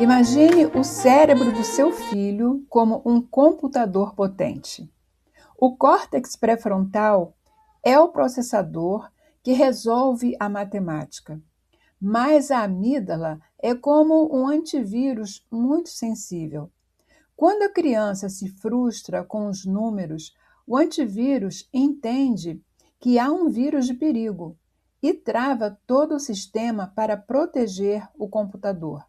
Imagine o cérebro do seu filho como um computador potente. O córtex pré-frontal é o processador que resolve a matemática, mas a amígdala é como um antivírus muito sensível. Quando a criança se frustra com os números, o antivírus entende que há um vírus de perigo e trava todo o sistema para proteger o computador.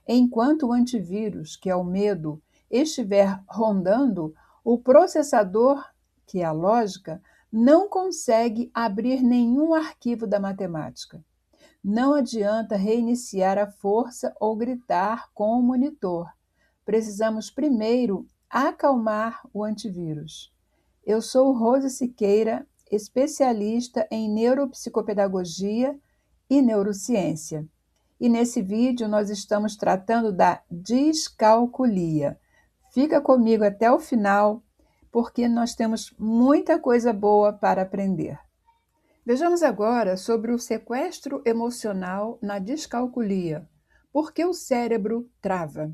Enquanto o antivírus, que é o medo, estiver rondando, o processador, que é a lógica, não consegue abrir nenhum arquivo da matemática. Não adianta reiniciar a força ou gritar com o monitor. Precisamos primeiro acalmar o antivírus. Eu sou Rose Siqueira, especialista em neuropsicopedagogia e neurociência. E nesse vídeo nós estamos tratando da descalculia. Fica comigo até o final, porque nós temos muita coisa boa para aprender. Vejamos agora sobre o sequestro emocional na descalculia. Por que o cérebro trava?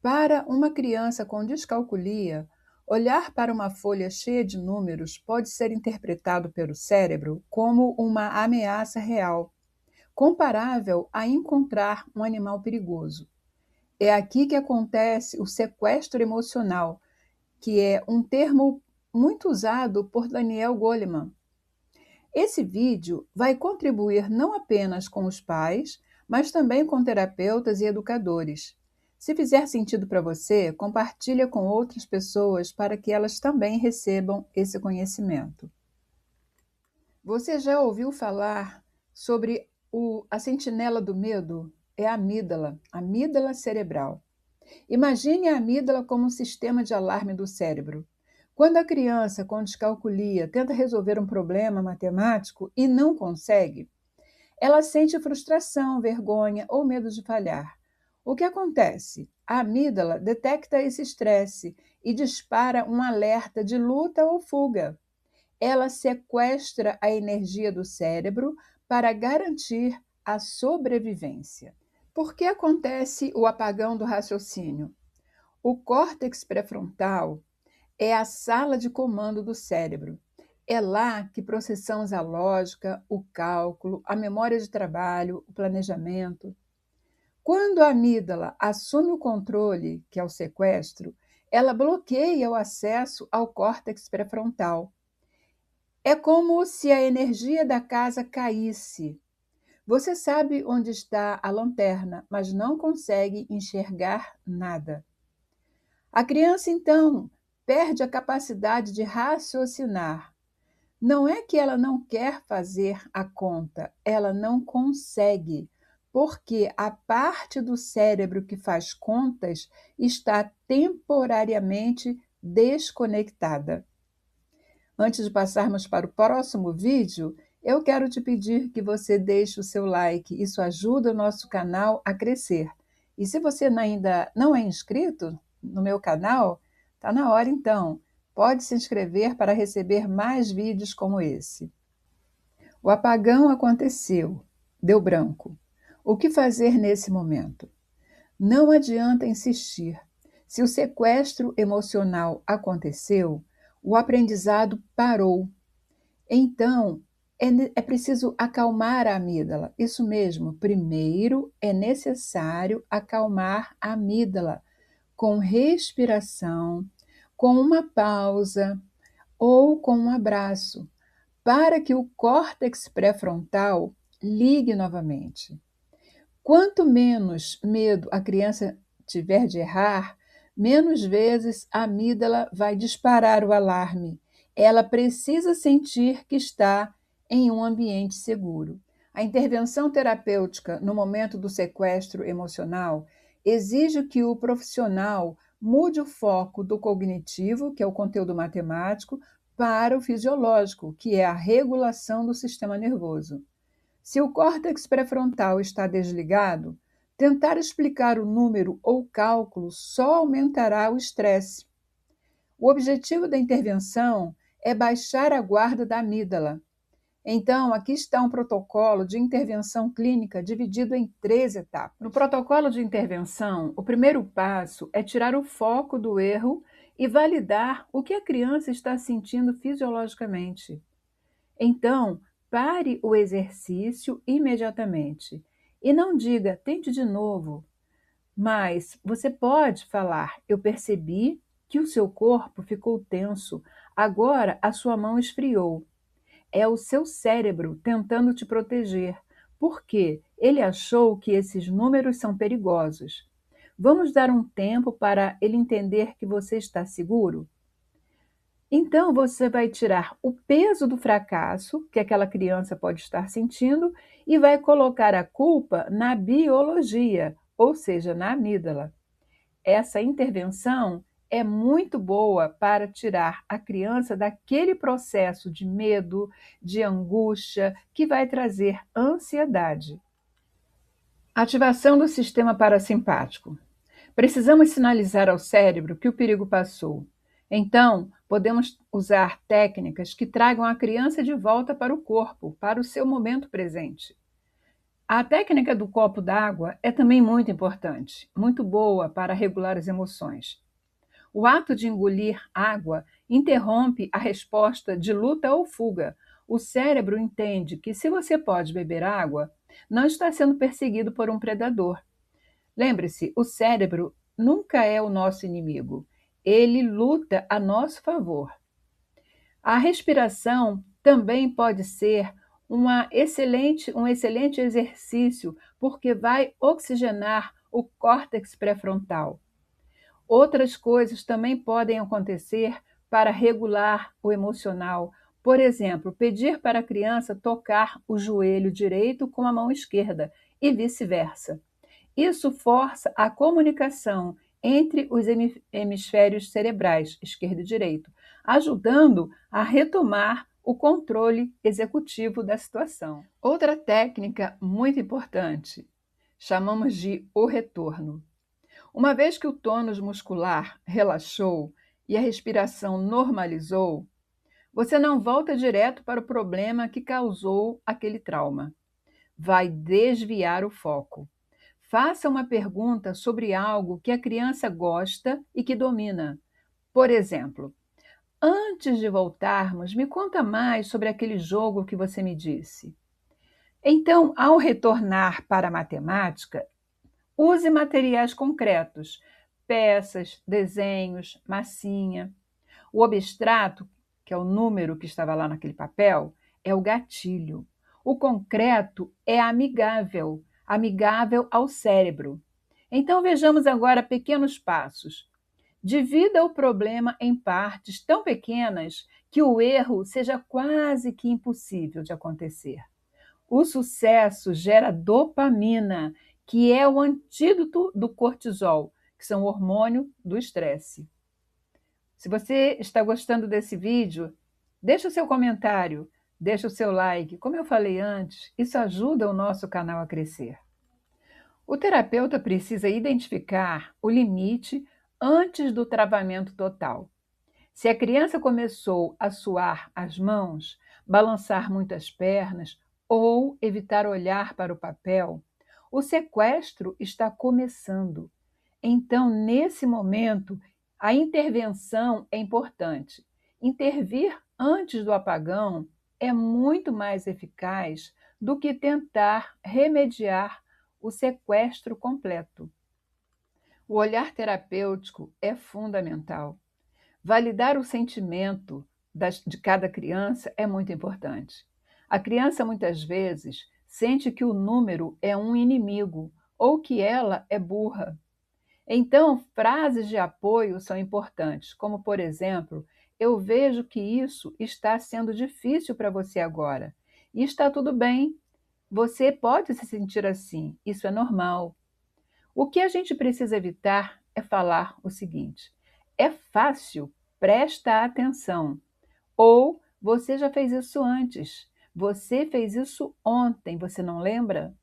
Para uma criança com descalculia, olhar para uma folha cheia de números pode ser interpretado pelo cérebro como uma ameaça real, comparável a encontrar um animal perigoso. É aqui que acontece o sequestro emocional, que é um termo muito usado por Daniel Goleman. Esse vídeo vai contribuir não apenas com os pais, mas também com terapeutas e educadores. Se fizer sentido para você, compartilhe com outras pessoas para que elas também recebam esse conhecimento. Você já ouviu falar sobre a sentinela do medo? É a amígdala cerebral. Imagine a amígdala como um sistema de alarme do cérebro. Quando a criança com descalculia tenta resolver um problema matemático e não consegue, ela sente frustração, vergonha ou medo de falhar. O que acontece? A amígdala detecta esse estresse e dispara um alerta de luta ou fuga. Ela sequestra a energia do cérebro para garantir a sobrevivência. Por que acontece o apagão do raciocínio? O córtex pré-frontal é a sala de comando do cérebro. É lá que processamos a lógica, o cálculo, a memória de trabalho, o planejamento. Quando a amígdala assume o controle, que é o sequestro, ela bloqueia o acesso ao córtex pré-frontal. É como se a energia da casa caísse. Você sabe onde está a lanterna, mas não consegue enxergar nada. A criança, então, perde a capacidade de raciocinar. Não é que ela não quer fazer a conta, ela não consegue, porque a parte do cérebro que faz contas está temporariamente desconectada. Antes de passarmos para o próximo vídeo, eu quero te pedir que você deixe o seu like. Isso ajuda o nosso canal a crescer. E se você ainda não é inscrito no meu canal, está na hora então. Pode se inscrever para receber mais vídeos como esse. O apagão aconteceu. Deu branco. O que fazer nesse momento? Não adianta insistir. Se o sequestro emocional aconteceu, o aprendizado parou. Então, é preciso acalmar a amígdala. Isso mesmo, primeiro é necessário acalmar a amígdala com respiração, com uma pausa ou com um abraço, para que o córtex pré-frontal ligue novamente. Quanto menos medo a criança tiver de errar, menos vezes a amígdala vai disparar o alarme. Ela precisa sentir que está em um ambiente seguro. A intervenção terapêutica no momento do sequestro emocional exige que o profissional mude o foco do cognitivo, que é o conteúdo matemático, para o fisiológico, que é a regulação do sistema nervoso. Se o córtex pré-frontal está desligado, tentar explicar o número ou cálculo só aumentará o estresse. O objetivo da intervenção é baixar a guarda da amígdala. Então, aqui está um protocolo de intervenção clínica dividido em 3 etapas. No protocolo de intervenção, o primeiro passo é tirar o foco do erro e validar o que a criança está sentindo fisiologicamente. Então, pare o exercício imediatamente e não diga tente de novo, mas você pode falar: eu percebi que o seu corpo ficou tenso, agora a sua mão esfriou. É o seu cérebro tentando te proteger, porque ele achou que esses números são perigosos. Vamos dar um tempo para ele entender que você está seguro? Então você vai tirar o peso do fracasso que aquela criança pode estar sentindo e vai colocar a culpa na biologia, ou seja, na amígdala. Essa intervenção é muito boa para tirar a criança daquele processo de medo, de angústia, que vai trazer ansiedade. Ativação do sistema parasimpático. Precisamos sinalizar ao cérebro que o perigo passou. Então, podemos usar técnicas que tragam a criança de volta para o corpo, para o seu momento presente. A técnica do copo d'água é também muito importante, muito boa para regular as emoções. O ato de engolir água interrompe a resposta de luta ou fuga. O cérebro entende que, se você pode beber água, não está sendo perseguido por um predador. Lembre-se, o cérebro nunca é o nosso inimigo. Ele luta a nosso favor. A respiração também pode ser um excelente exercício, porque vai oxigenar o córtex pré-frontal. Outras coisas também podem acontecer para regular o emocional. Por exemplo, pedir para a criança tocar o joelho direito com a mão esquerda e vice-versa. Isso força a comunicação entre os hemisférios cerebrais, esquerdo e direito, ajudando a retomar o controle executivo da situação. Outra técnica muito importante, chamamos de o retorno. Uma vez que o tônus muscular relaxou e a respiração normalizou, você não volta direto para o problema que causou aquele trauma. Vai desviar o foco. Faça uma pergunta sobre algo que a criança gosta e que domina. Por exemplo, antes de voltarmos, me conta mais sobre aquele jogo que você me disse. Então, ao retornar para a matemática, use materiais concretos, peças, desenhos, massinha. O abstrato, que é o número que estava lá naquele papel, é o gatilho. O concreto é amigável, amigável ao cérebro. Então vejamos agora pequenos passos. Divida o problema em partes tão pequenas que o erro seja quase que impossível de acontecer. O sucesso gera dopamina, que é o antídoto do cortisol, que são o hormônio do estresse. Se você está gostando desse vídeo, deixa o seu comentário, deixa o seu like. Como eu falei antes, isso ajuda o nosso canal a crescer. O terapeuta precisa identificar o limite antes do travamento total. Se a criança começou a suar as mãos, balançar muito as pernas ou evitar olhar para o papel, o sequestro está começando. Então, nesse momento, a intervenção é importante. Intervir antes do apagão é muito mais eficaz do que tentar remediar o sequestro completo. O olhar terapêutico é fundamental. Validar o sentimento de cada criança é muito importante. A criança muitas vezes sente que o número é um inimigo ou que ela é burra. Então, frases de apoio são importantes, como, por exemplo, eu vejo que isso está sendo difícil para você agora. E está tudo bem. Você pode se sentir assim, isso é normal. O que a gente precisa evitar é falar o seguinte: é fácil, presta atenção. Ou você já fez isso antes. Você fez isso ontem, você não lembra?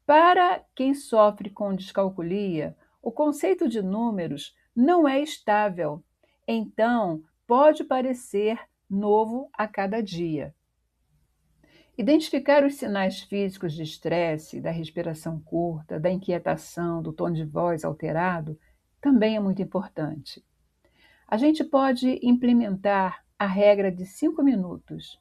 Para quem sofre com descalculia, o conceito de números não é estável. Então, pode parecer novo a cada dia. Identificar os sinais físicos de estresse, da respiração curta, da inquietação, do tom de voz alterado, também é muito importante. A gente pode implementar a regra de 5 minutos.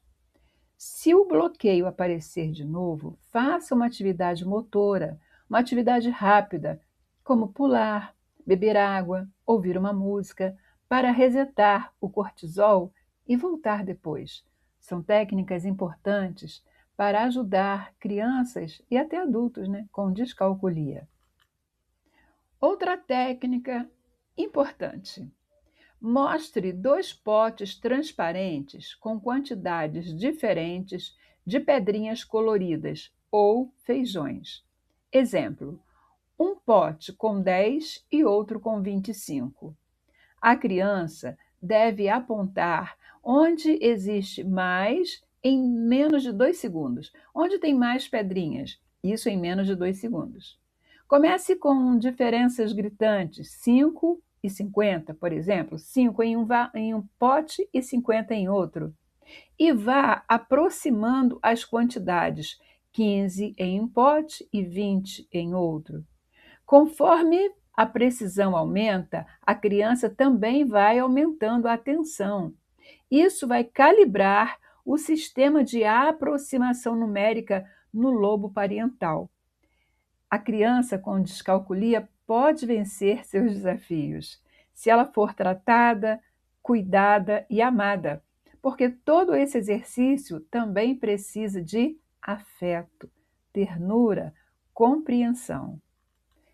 Se o bloqueio aparecer de novo, faça uma atividade motora, uma atividade rápida, como pular, beber água, ouvir uma música, para resetar o cortisol e voltar depois. São técnicas importantes para ajudar crianças e até adultos, com descalculia. Outra técnica importante. Mostre 2 potes transparentes com quantidades diferentes de pedrinhas coloridas ou feijões. Exemplo: um pote com 10 e outro com 25. A criança deve apontar onde existe mais em menos de 2 segundos. Onde tem mais pedrinhas? Isso em menos de 2 segundos. Comece com diferenças gritantes, 5 e 50, por exemplo, 5 em um pote e 50 em outro. E vá aproximando as quantidades, 15 em um pote e 20 em outro. Conforme a precisão aumenta, a criança também vai aumentando a atenção. Isso vai calibrar o sistema de aproximação numérica no lobo parietal. A criança com descalculia pode vencer seus desafios, se ela for tratada, cuidada e amada, porque todo esse exercício também precisa de afeto, ternura, compreensão.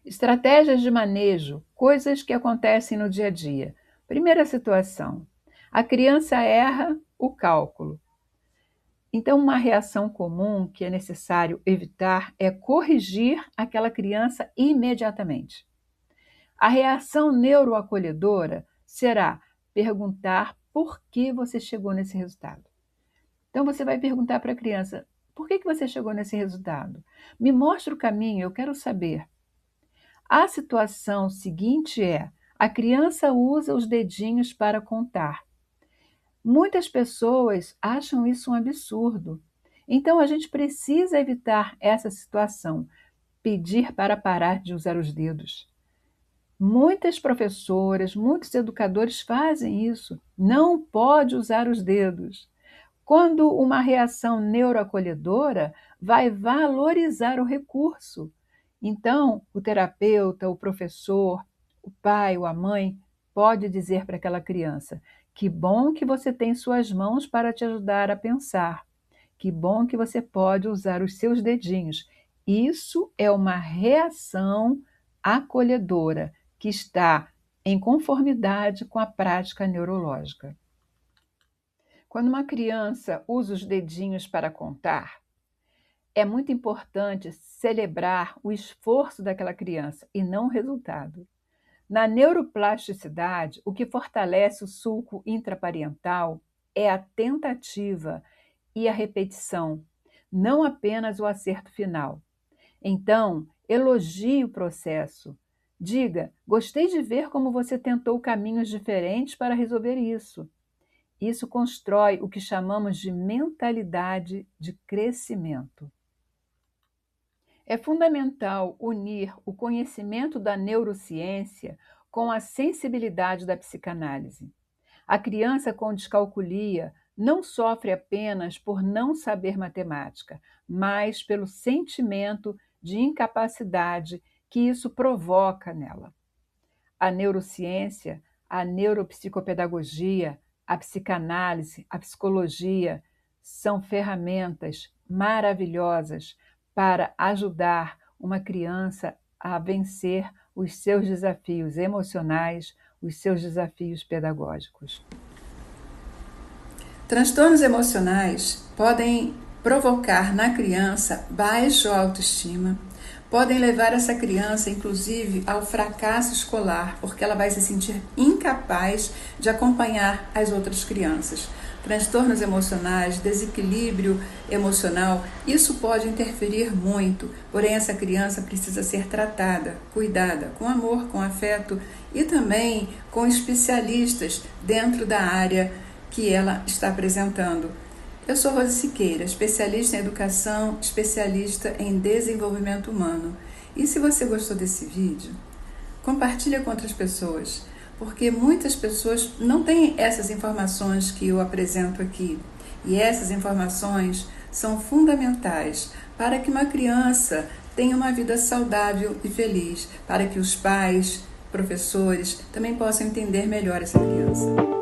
Estratégias de manejo, coisas que acontecem no dia a dia. Primeira situação: a criança erra o cálculo. Então, uma reação comum que é necessário evitar é corrigir aquela criança imediatamente. A reação neuroacolhedora será perguntar por que você chegou nesse resultado. Então, você vai perguntar para a criança: por que você chegou nesse resultado? Me mostra o caminho, eu quero saber. A situação seguinte é: a criança usa os dedinhos para contar. Muitas pessoas acham isso um absurdo. Então, a gente precisa evitar essa situação, pedir para parar de usar os dedos. Muitas professoras, muitos educadores fazem isso. Não pode usar os dedos. Quando uma reação neuroacolhedora vai valorizar o recurso. Então, o terapeuta, o professor, o pai ou a mãe pode dizer para aquela criança: que bom que você tem suas mãos para te ajudar a pensar. Que bom que você pode usar os seus dedinhos. Isso é uma reação acolhedora que está em conformidade com a prática neurológica. Quando uma criança usa os dedinhos para contar, é muito importante celebrar o esforço daquela criança e não o resultado. Na neuroplasticidade, o que fortalece o sulco intraparietal é a tentativa e a repetição, não apenas o acerto final. Então, elogie o processo. Diga: gostei de ver como você tentou caminhos diferentes para resolver isso. Isso constrói o que chamamos de mentalidade de crescimento. É fundamental unir o conhecimento da neurociência com a sensibilidade da psicanálise. A criança com descalculia não sofre apenas por não saber matemática, mas pelo sentimento de incapacidade que isso provoca nela. A neurociência, a neuropsicopedagogia, a psicanálise, a psicologia são ferramentas maravilhosas para ajudar uma criança a vencer os seus desafios emocionais, os seus desafios pedagógicos. Transtornos emocionais podem provocar na criança baixa autoestima, podem levar essa criança, inclusive, ao fracasso escolar, porque ela vai se sentir incapaz de acompanhar as outras crianças. Transtornos emocionais, desequilíbrio emocional, isso pode interferir muito, porém essa criança precisa ser tratada, cuidada, com amor, com afeto e também com especialistas dentro da área que ela está apresentando. Eu sou Rose Siqueira, especialista em educação, especialista em desenvolvimento humano. E se você gostou desse vídeo, compartilha com outras pessoas, porque muitas pessoas não têm essas informações que eu apresento aqui. E essas informações são fundamentais para que uma criança tenha uma vida saudável e feliz, para que os pais, professores, também possam entender melhor essa criança.